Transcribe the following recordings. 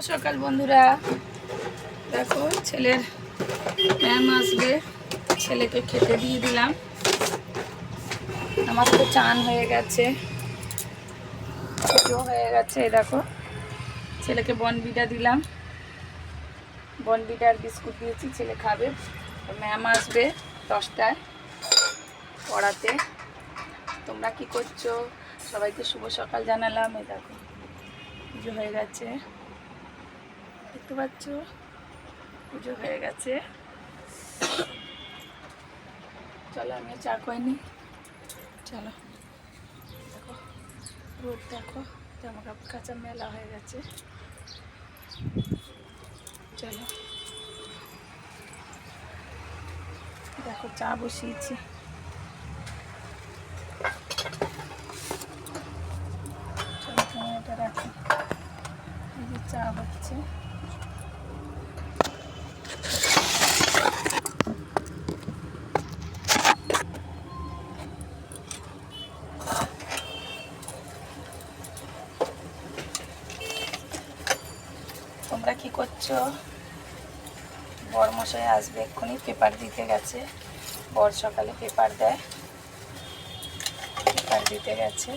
সকাল বন্ধুরা, দেখো ছেলের ম্যাম আসবে, ছেলেকে খেতে দিয়ে দিলাম। আমার তো চান হয়ে গেছে, হয়ে গেছে। দেখো ছেলেকে বনবিটা দিলাম, বনবিটা আর বিস্কুট দিয়েছি, ছেলে খাবে। ম্যাম আসবে 10টায় পড়াতে। তোমরা কি করছো? সবাইকে শুভ সকাল জানালাম। এই দেখো পুজো হয়ে গেছে, দেখতে পাচ্ছ পুজো হয়ে গেছে। চলো আমি চা করিনি, চলো। দেখো রোদ, দেখো জামা কাপড় কাঁচা মেলা হয়ে গেছে। চলো দেখো চা বসিয়েছি। চলো তুমি এটা রাখো, এই যে চা হচ্ছে। তোমরা কি করছো? বরমশাই আসবে এক্ষুনি, পেপার দিতে গেছে। বর সকালে পেপার দেয়, পেপার দিতে গেছে।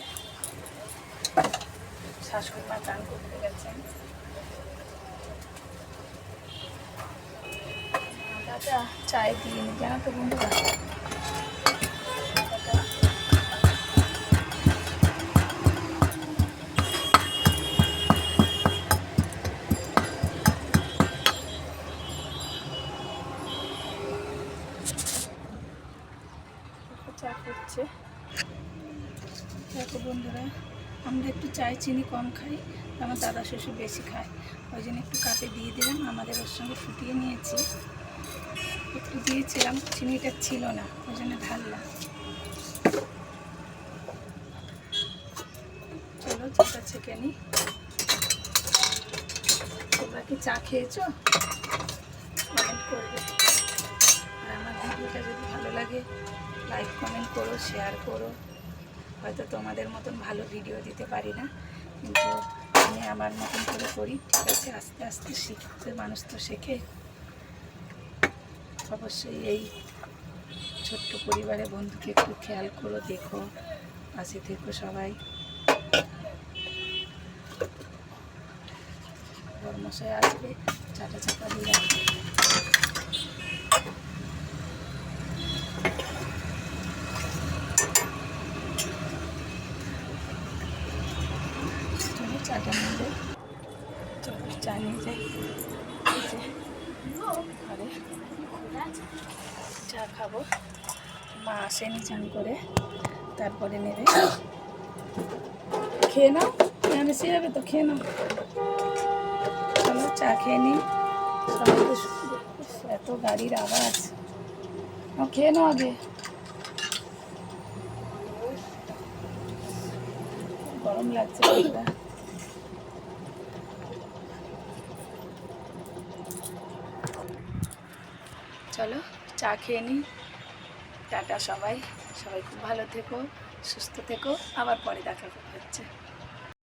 শাশুড়ি মা চান করতে গেছেন। দাদা চায় দিইনি, জানো তো বন্ধুরা। চা করছে। দেখো বন্ধুরা, আমরা একটু চায় চিনি কম খাই, আমার দাদা শ্বশুর বেশি খায়, ওই জন্য একটু কাপে দিয়ে দিলাম। আমাদের ওর সঙ্গে ফুটিয়ে নিয়েছি, একটু দিয়েছিলাম, চিনিটা ছিল না, ওই জন্য ঢাললাম। চলো চাটা ছেঁকে নিই। তোমরা কি চা খেয়েছো? কমেন্ট করবে। আর আমার ভিডিওটা যদি ভালো লাগে লাইক কমেন্ট করো, শেয়ার করো। হয়তো তোমাদের মতন ভালো ভিডিও দিতে পারি না, কিন্তু আমি আমার মতন করে করি, ঠিক আছে? আস্তে আস্তে শিখতে মানুষ তো শেখে। অবশ্যই এই ছোট্ট পরিবারে বন্ধুকে একটু খেয়াল করো, দেখো, পাশে থেকো সবাই। বরমশাই আসবে, চাটা চাপা দিয়ে রাখবে। চাটা নিয়ে যাই, চলো চা নিয়ে যাই। ঘরে চা খাবো, মা আসেনি, চান করে তারপরে নেবে। খেয়ে নাও, আমি সে যাবে তো, খেয়ে নাও। চলো চা খেয়ে নিই। সবাই তো এত গাড়ির আওয়াজ, খেয়ে নাও আগে। গরম লাগছে বন্ধুরা। চলো চা খেয়ে নিই। টাটা সবাই, সবাই খুব ভালো থেকো, সুস্থ থেকো। আবার পরে দেখা হচ্ছে।